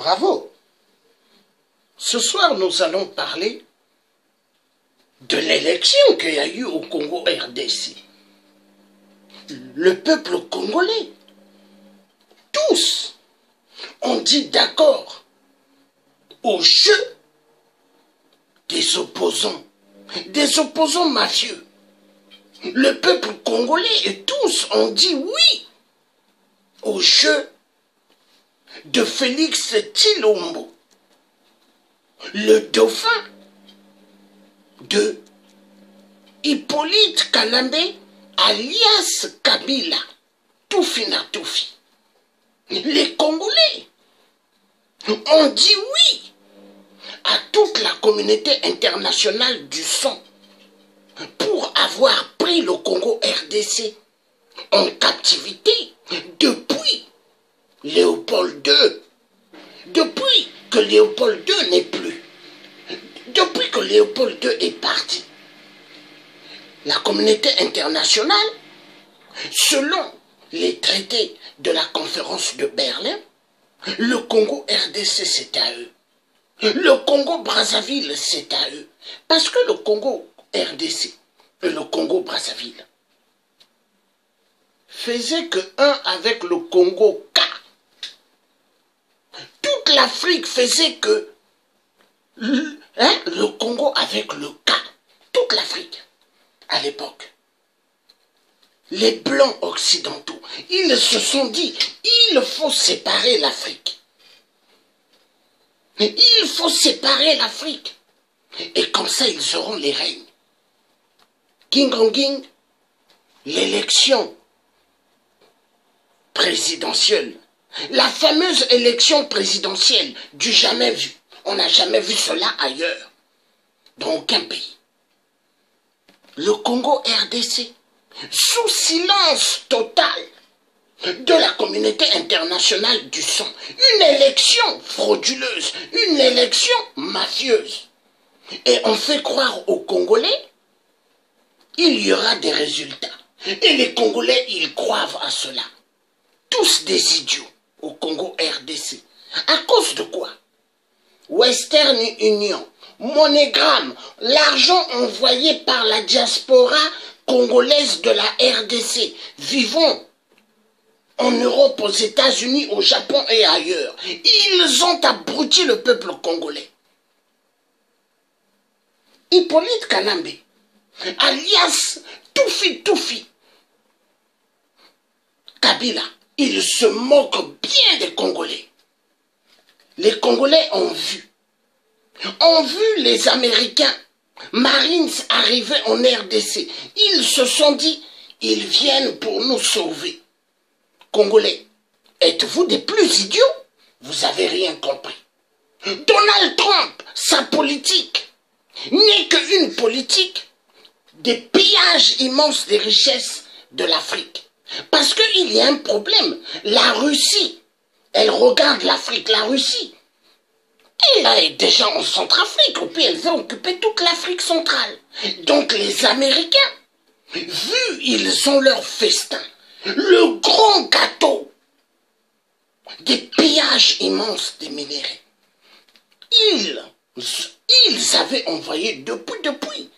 Bravo. Ce soir, nous allons parler de l'élection qu'il y a eu au Congo RDC. Le peuple congolais, tous, ont dit d'accord au jeu des opposants mafieux. Le peuple congolais et tous ont dit oui au jeu de Félix Tshilombo, le dauphin de Hippolyte Kalambe, alias Kabila, Toufina Toufi. Les Congolais ont dit oui à toute la communauté internationale du son pour avoir pris le Congo RDC en captivité depuis Léopold II. Depuis que Léopold II n'est plus, depuis que Léopold II est parti, la communauté internationale, selon les traités de la conférence de Berlin, le Congo RDC c'est à eux. Le Congo Brazzaville c'est à eux. Parce que le Congo RDC et le Congo Brazzaville faisaient que un avec le Congo K. Toute l'Afrique faisait que le Congo avec le K. Toute l'Afrique à l'époque. Les Blancs occidentaux, ils se sont dit, il faut séparer l'Afrique. Il faut séparer l'Afrique. Et comme ça, ils auront les règnes. Ging, l'élection présidentielle. La fameuse élection présidentielle du jamais vu. On n'a jamais vu cela ailleurs. Dans aucun pays. Le Congo RDC, sous silence total de la communauté internationale du son, une élection frauduleuse, une élection mafieuse. Et on fait croire aux Congolais, il y aura des résultats. Et les Congolais, ils croient à cela. Tous des idiots au Congo RDC. À cause de quoi? Western Union, MoneyGram, l'argent envoyé par la diaspora congolaise de la RDC, vivant en Europe, aux États-Unis, au Japon et ailleurs. Ils ont abruti le peuple congolais. Hippolyte Kalambe, alias Toufi Kabila, il se moque bien des Congolais. Les Congolais ont vu les Américains Marines arriver en RDC. Ils se sont dit, ils viennent pour nous sauver. Congolais, êtes-vous des plus idiots? Vous n'avez rien compris. Donald Trump, sa politique, n'est qu'une politique des pillages immenses des richesses de l'Afrique. Parce qu'il y a un problème. La Russie, elle regarde l'Afrique, la Russie. Elle est déjà en Centrafrique, et puis elle a occupé toute l'Afrique centrale. Donc les Américains, vu ils ont leur festin, le grand gâteau des pillages immenses des minéraux, ils avaient envoyé depuis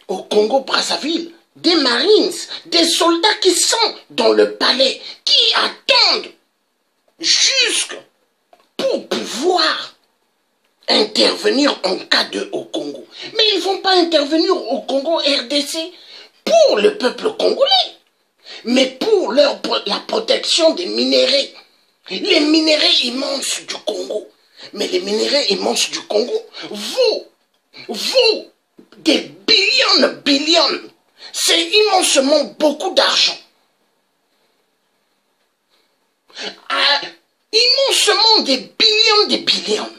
au Congo-Brazzaville des Marines, des soldats qui sont dans le palais, qui attendent jusque pour pouvoir intervenir en cas de au Congo. Mais ils ne vont pas intervenir au Congo RDC pour le peuple congolais, mais pour la protection des minéraux. Les minéraux immenses du Congo. Mais les minéraux immenses du Congo vaut des billions. C'est immensement beaucoup d'argent. Immensement des billions.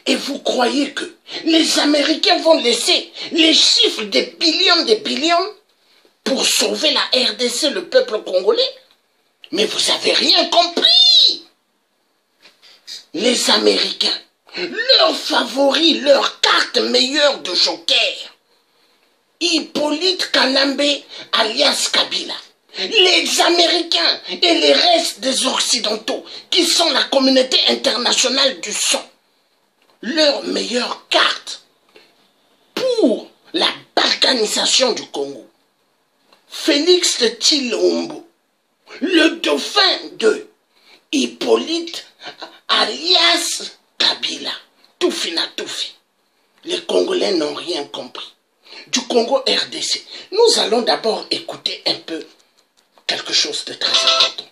Et vous croyez que les Américains vont laisser les chiffres des billions pour sauver la RDC, le peuple congolais? Mais vous n'avez rien compris. Les Américains, leur favori, leur carte meilleure de joker, Hippolyte Kalambe alias Kabila, Les Américains et les restes des Occidentaux, qui sont la communauté internationale du son, leur meilleure carte pour la balkanisation du Congo. Félix Tshilombo, le dauphin de Hippolyte alias Kabila, Toufi na Toufi. Les Congolais n'ont rien compris. Du Congo RDC, nous allons d'abord écouter un peu quelque chose de très important.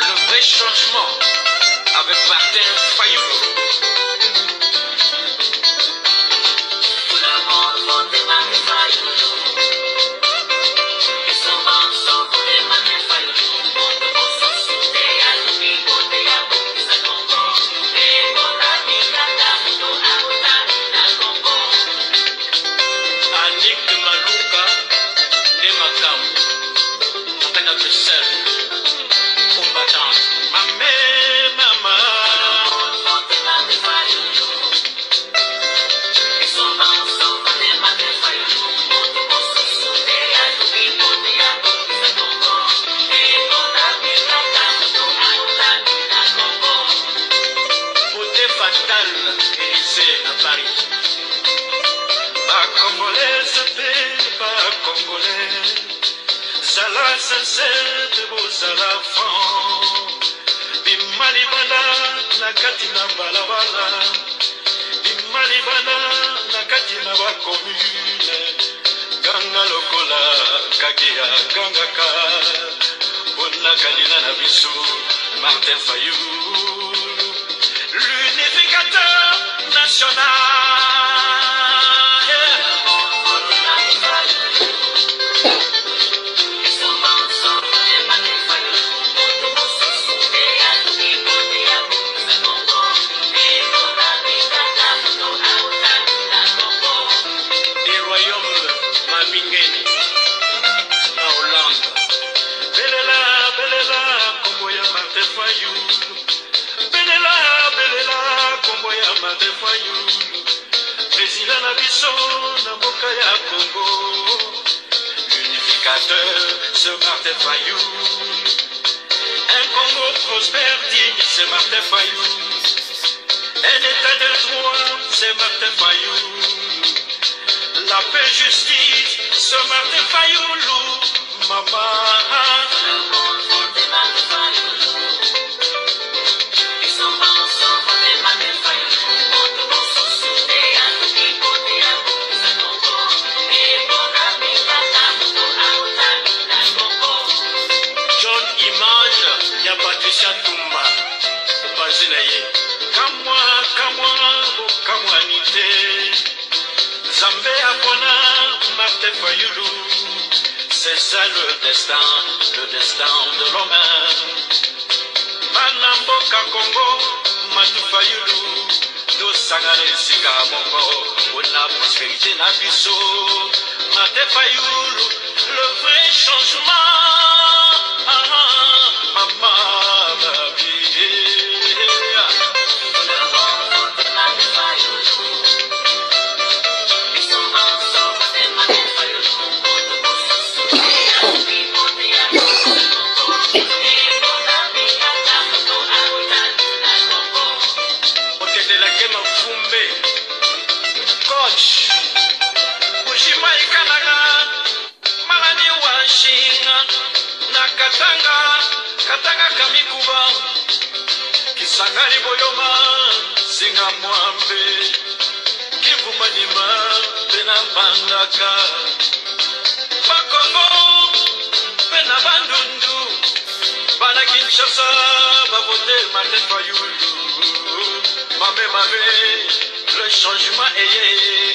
Le vrai changement avec Martin Fayulu. Sincère bozala fan bimalibana na kati na balabala bimalibana na kati na bakomune ganga lokola kakia gangaka mpona kanina na biso Martin Fayulu l'unificateur national. Président Nabiso Namboka ya Congo, l'unificateur, ce Martin Fayulu. Un Congo prospère, digne, c'est Martin Fayulu. Un état de droit, c'est Martin Fayulu. La paix, justice, ce Martin Fayulu. Maman. Patricia Tumba, Bazinaye, Kamwa Nite, Zambé Apona, Martin Fayulu, c'est ça le destin de l'homme. Manamboka Congo, Matu Fayulu, nous sangare sika mongo, on a prospérité Nabiso, Martin Fayulu, le vrai changement. Katanga Kamikuba Kisangani Boyoma Singa Mwambe Kivumanima Pena Bandaka Bakongo Pena Bandundu Bana Kinshasa Babote Martin Fayulu Mame le changement est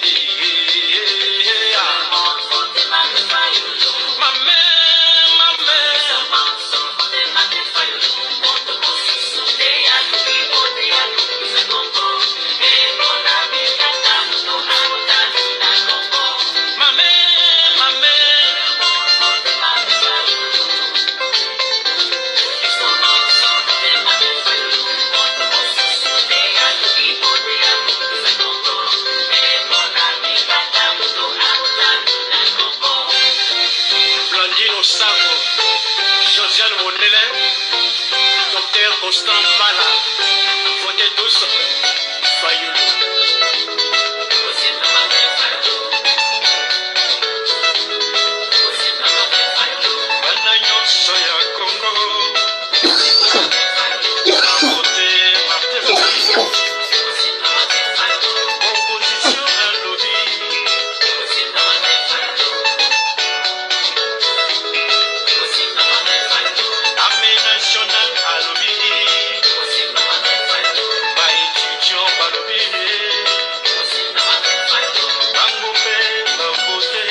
Constant Mbala, votez tous Fayoulou. Bana nyonso ya Congo, voté Martin Fayulu. Opposition à lobby. Armée nationale à lobby. Ba étudiant ba lobby. Bangombe ba voté.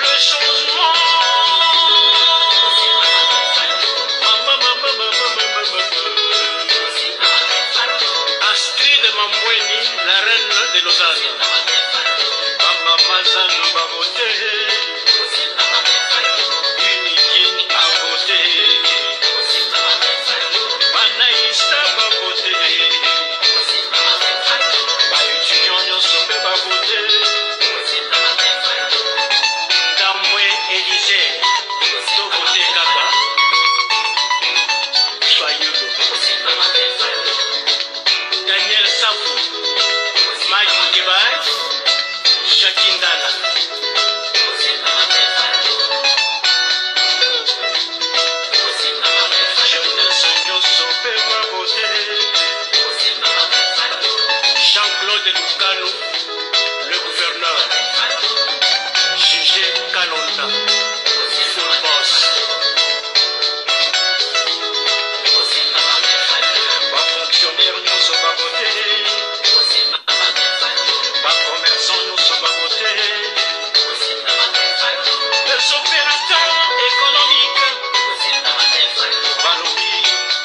Le changement. Astrid Mambweni, la reine de Lausanne. Mama Mazano va voter. Unikin a voté. Manaïsta va voter. Ba étudiant nyonso pe va voter. Damwe Élysée, to voter kaka. Fayulu. Daniel Safou, Mike Kebay, Shakindana. Jeunesse nyonso pe va voter. Jean-Claude Lukanou, le gouverneur. Gigi Kalonda, full boss. Pas fonctionnaire nyonso va voter. Pas commerçant nyonso va voter. Les opérateurs économiques. Balobi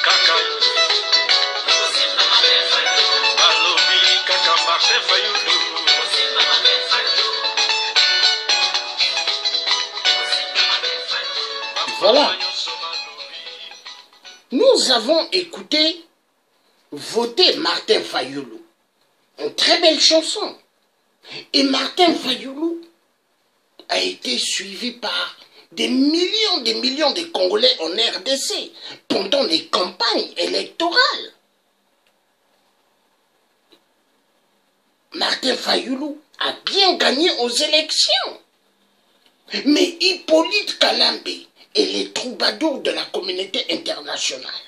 Kaka. Balobi Kaka Martin Fayulu. Voilà. Nous avons écouté Voter Martin Fayulu. Une très belle chanson. Et Martin Fayulu a été suivi par des millions de Congolais en RDC pendant les campagnes électorales. Martin Fayulu a bien gagné aux élections. Mais Hippolyte Kalambe et les troubadours de la communauté internationale,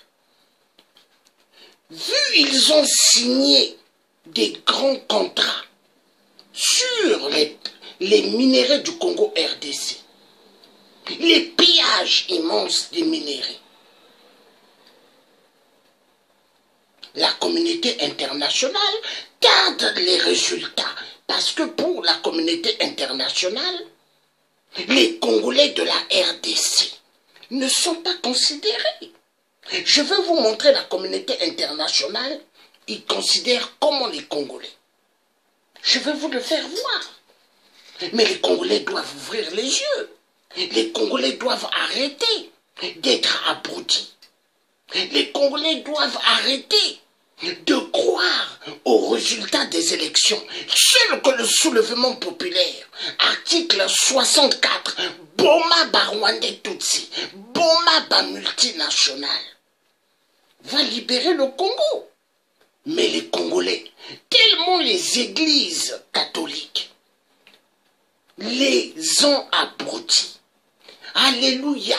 vu ils ont signé des grands contrats sur les minéraux du Congo RDC, les pillages immenses des minéraux, la communauté internationale garde les résultats parce que pour la communauté internationale, les Congolais de la RDC ne sont pas considérés. Je vais vous montrer la communauté internationale, ils considèrent comment les Congolais. Je vais vous le faire voir. Mais les Congolais doivent ouvrir les yeux. Les Congolais doivent arrêter d'être abrutis. Les Congolais doivent arrêter de croire aux résultats des élections. Seul que le soulèvement populaire, article 64, Boma Barwande Tutsi, Boma ba multinational, va libérer le Congo. Mais les Congolais, tellement les églises catholiques les ont abrutis. Alléluia.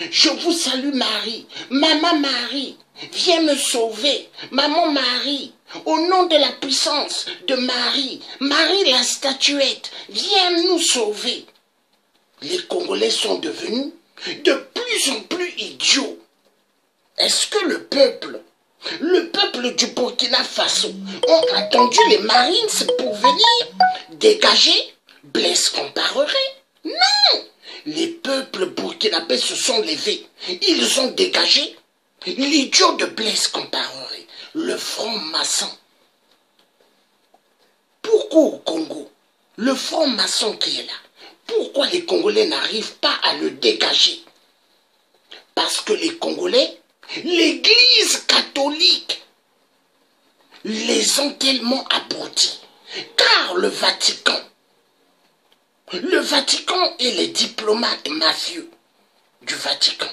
Je vous salue Marie. Maman Marie, viens me sauver. Maman Marie, au nom de la puissance de Marie, Marie la statuette, viens nous sauver. Les Congolais sont devenus de plus en plus idiots. Est-ce que le peuple du Burkina Faso ont attendu les Marines pour venir dégager Blaise Compaoré? Non! Les peuples burkinabés se sont levés. Ils ont dégagé l'idiot de Blaise Compaoré, le franc-maçon. Pourquoi au Congo, le franc-maçon qui est là, pourquoi les Congolais n'arrivent pas à le dégager? Parce que les Congolais, l'Église catholique, les ont tellement abrutis. Car le Vatican Le Vatican et les diplomates mafieux du Vatican,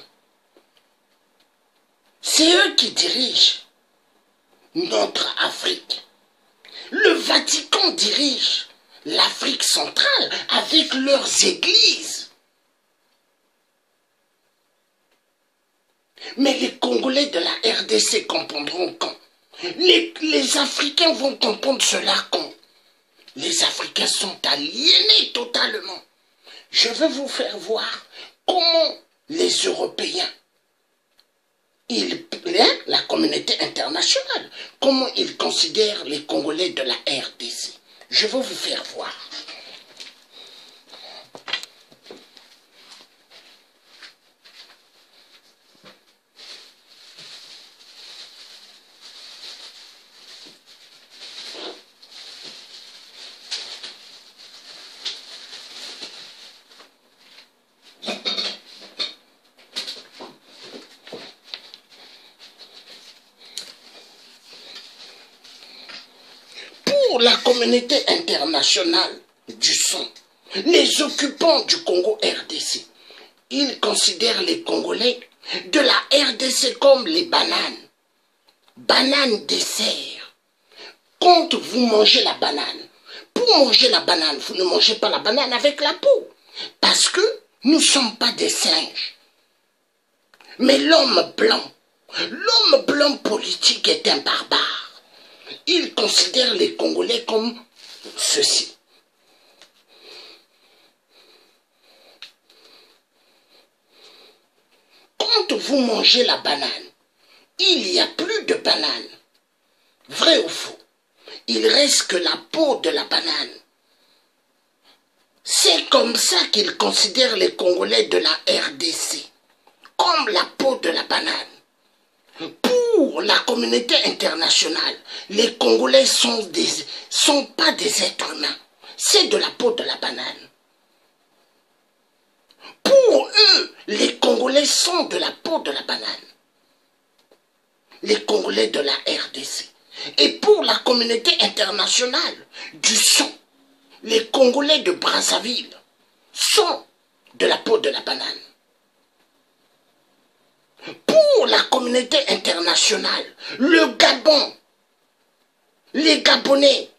c'est eux qui dirigent notre Afrique. Le Vatican dirige l'Afrique centrale avec leurs églises. Mais les Congolais de la RDC comprendront quand? Les Africains vont comprendre cela quand? Les Africains sont aliénés totalement. Je vais vous faire voir comment les Européens, la communauté internationale, comment ils considèrent les Congolais de la RDC. Je vais vous faire voir. Pour la communauté internationale du son, les occupants du Congo RDC, ils considèrent les Congolais de la RDC comme les bananes. Bananes dessert. Quand vous mangez la banane, pour manger la banane, vous ne mangez pas la banane avec la peau. Parce que nous ne sommes pas des singes. Mais l'homme blanc politique est un barbare. Il considère les Congolais comme ceci. Quand vous mangez la banane, il n'y a plus de banane. Vrai ou faux? Il reste que la peau de la banane. C'est comme ça qu'ils considèrent les Congolais de la RDC, comme la peau de la banane. Pour la communauté internationale, les Congolais sont pas des êtres humains. C'est de la peau de la banane. Pour eux, les Congolais sont de la peau de la banane. Les Congolais de la RDC. Et pour la communauté internationale du son, les Congolais de Brazzaville sont de la peau de la banane. Pour la communauté internationale, le Gabon, les Gabonais,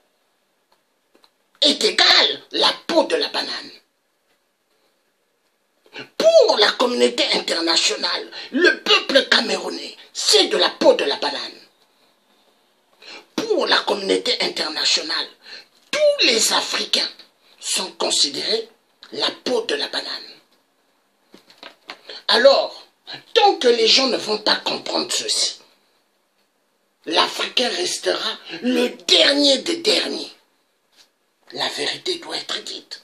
est égal la peau de la banane. Pour la communauté internationale, le peuple camerounais, c'est de la peau de la banane. Pour la communauté internationale, tous les Africains sont considérés la peau de la banane. Alors, tant que les gens ne vont pas comprendre ceci, l'Africain restera le dernier des derniers. La vérité doit être dite.